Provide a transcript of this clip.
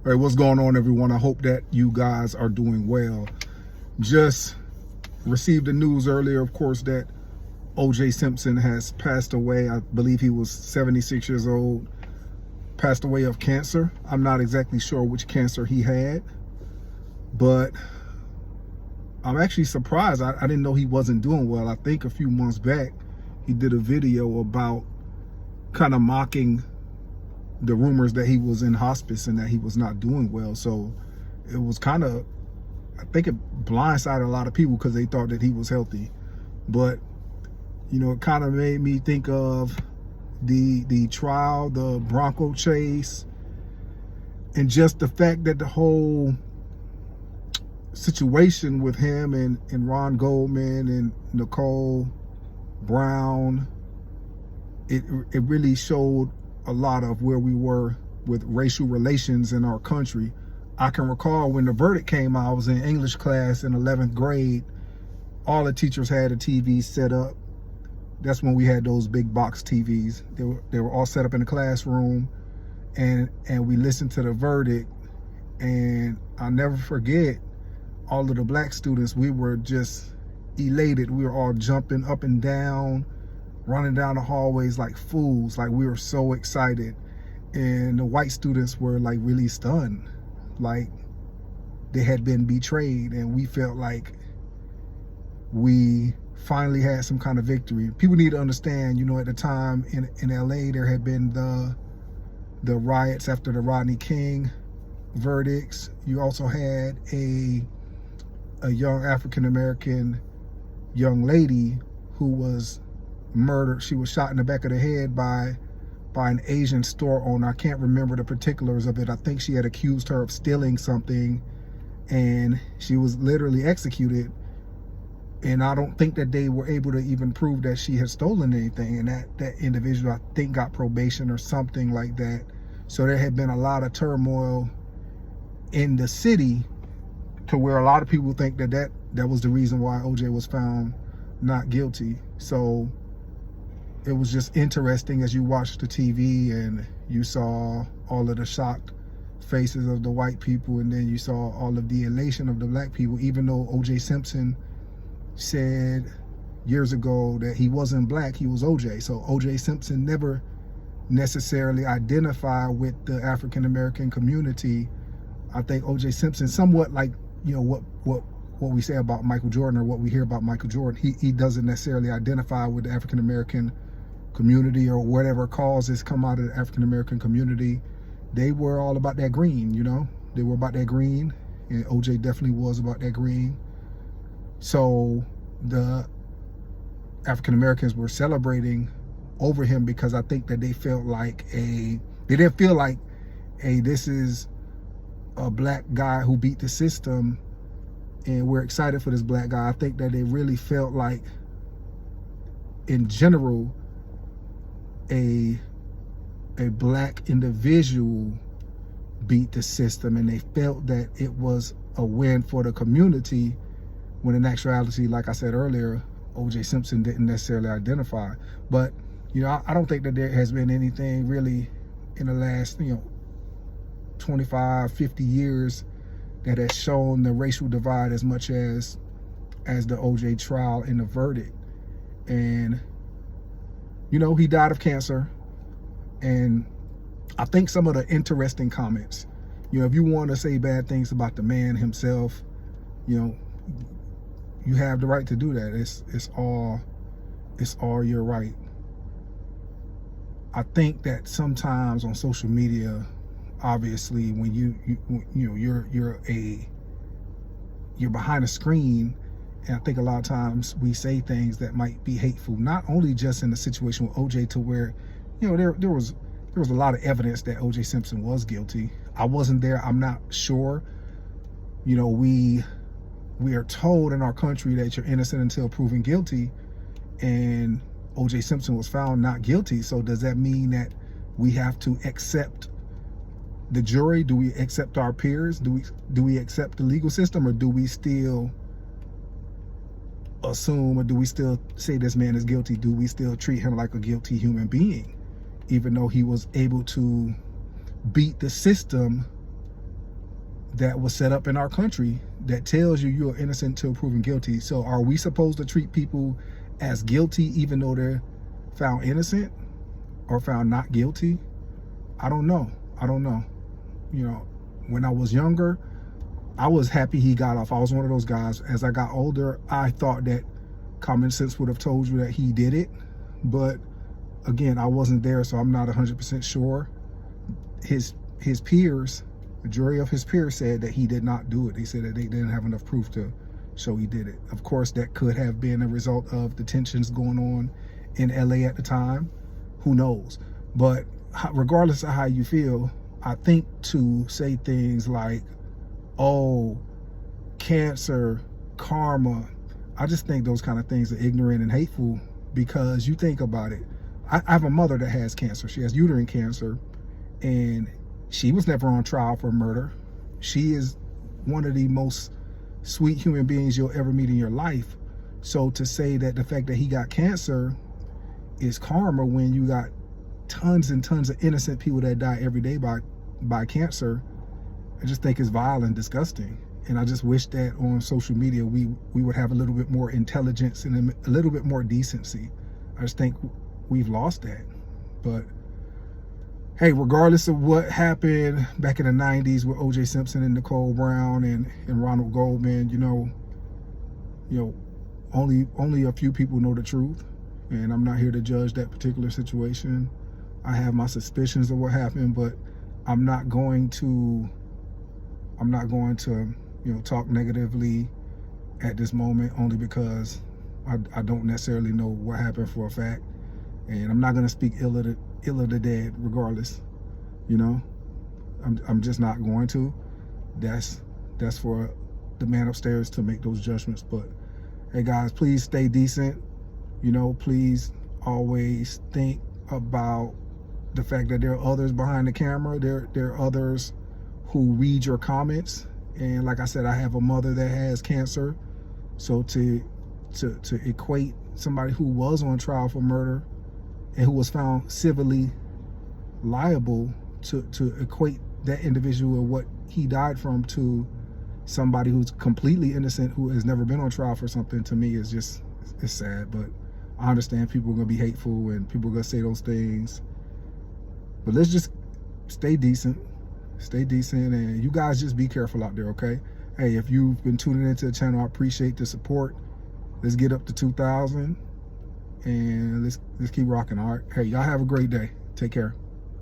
Hey, what's going on, everyone? I hope that you guys are doing well. Just received the news earlier, of course, that O.J. Simpson has passed away. I believe he was 76 years old, passed away of cancer. I'm not exactly sure which cancer he had, but I'm actually surprised. I didn't know he wasn't doing well. I think a few months back, he did a video about kind of mocking the rumors that he was in hospice and that he was not doing well. So it was kind of, I think it blindsided a lot of people because they thought that he was healthy. But, you know, it kind of made me think of the trial, the Bronco chase, and just the fact that the whole situation with him and Ron Goldman and Nicole Brown, it really showed a lot of where we were with racial relations in our country. I can recall when the verdict came out, I was in English class in 11th grade. All the teachers had a TV set up. That's when we had those big box TVs. They were all set up in the classroom, and we listened to the verdict. And I'll never forget, all of the black students, we were just elated. We were all jumping up and down, running down the hallways like fools, like we were so excited. And the white students were like really stunned, like they had been betrayed, and we felt like we finally had some kind of victory. People need to understand, you know, at the time in LA, there had been the riots after the Rodney King verdicts. You also had a young African-American young lady who was murdered. She was shot in the back of the head by an Asian store owner. I can't remember the particulars of it. I think she had accused her of stealing something, and she was literally executed. And I don't think that they were able to even prove that she had stolen anything. And that individual, I think, got probation or something like that. So there had been a lot of turmoil in the city to where a lot of people think that was the reason why OJ was found not guilty. So it was just interesting as you watched the TV and you saw all of the shocked faces of the white people, and then you saw all of the elation of the black people, even though O.J. Simpson said years ago that he wasn't black, he was O.J. So O.J. Simpson never necessarily identified with the African-American community. I think O.J. Simpson, somewhat like, you know, what we say about Michael Jordan, or what we hear about Michael Jordan, he doesn't necessarily identify with the African-American community or whatever causes come out of the African-American community. They were all about that green, you know? They were about that green, and OJ definitely was about that green. So the African-Americans were celebrating over him because I think that they felt like they didn't feel like, hey, this is a black guy who beat the system and we're excited for this black guy. I think that they really felt like, in general, a black individual beat the system, and they felt that it was a win for the community, when in actuality, like I said earlier, O.J. Simpson didn't necessarily identify. But, you know, I don't think that there has been anything really in the last, you know, 25, 50 years that has shown the racial divide as much as the OJ trial and the verdict. And, you know, he died of cancer. And I think some of the interesting comments, you know, if you want to say bad things about the man himself, you know, you have the right to do that. It's all your right. I think that sometimes on social media, obviously, when you're behind a screen, and I think a lot of times we say things that might be hateful, not only just in the situation with OJ, to where, you know, there was a lot of evidence that OJ Simpson was guilty. I wasn't there, I'm not sure. You know, we are told in our country that you're innocent until proven guilty, and OJ Simpson was found not guilty. So does that mean that we have to accept the jury? Do we accept our peers? Do we accept the legal system, or do we still assume, or do we still say this man is guilty? Do we still treat him like a guilty human being, even though he was able to beat the system that was set up in our country that tells you you're innocent until proven guilty. So are we supposed to treat people as guilty even though they're found innocent or found not guilty? I don't know. I don't know. You know, when I was younger, I was happy he got off. I was one of those guys. As I got older, I thought that common sense would have told you that he did it. But again, I wasn't there, so I'm not 100% sure. His peers, the jury of his peers said that he did not do it. They said that they didn't have enough proof to show he did it. Of course, that could have been a result of the tensions going on in LA at the time. Who knows? But regardless of how you feel, I think to say things like, oh, cancer, karma, I just think those kind of things are ignorant and hateful, because you think about it. I have a mother that has cancer. She has uterine cancer, and she was never on trial for murder. She is one of the most sweet human beings you'll ever meet in your life. So to say that the fact that he got cancer is karma when you got tons and tons of innocent people that die every day by cancer, I just think it's vile and disgusting. And I just wish that on social media we would have a little bit more intelligence and a little bit more decency. I just think we've lost that. But hey, regardless of what happened back in the 90s with O.J. Simpson and Nicole Brown and Ronald Goldman, you know, only a few people know the truth, and I'm not here to judge that particular situation. I have my suspicions of what happened, but I'm not going to talk negatively at this moment, only because I don't necessarily know what happened for a fact, and I'm not going to speak ill of the dead regardless. You know, I'm just not going to. That's for the man upstairs to make those judgments. But hey guys, please stay decent. You know, please always think about the fact that there are others behind the camera. There are others who read your comments. And like I said, I have a mother that has cancer. So to equate somebody who was on trial for murder and who was found civilly liable, to equate that individual, what he died from, to somebody who's completely innocent, who has never been on trial for something, to me is just, it's sad. But I understand people are gonna be hateful and people are gonna say those things. But let's just stay decent, and you guys just be careful out there, okay? Hey, if you've been tuning into the channel, I appreciate the support. Let's get up to 2,000, and let's keep rocking, all right? Hey, y'all have a great day. Take care.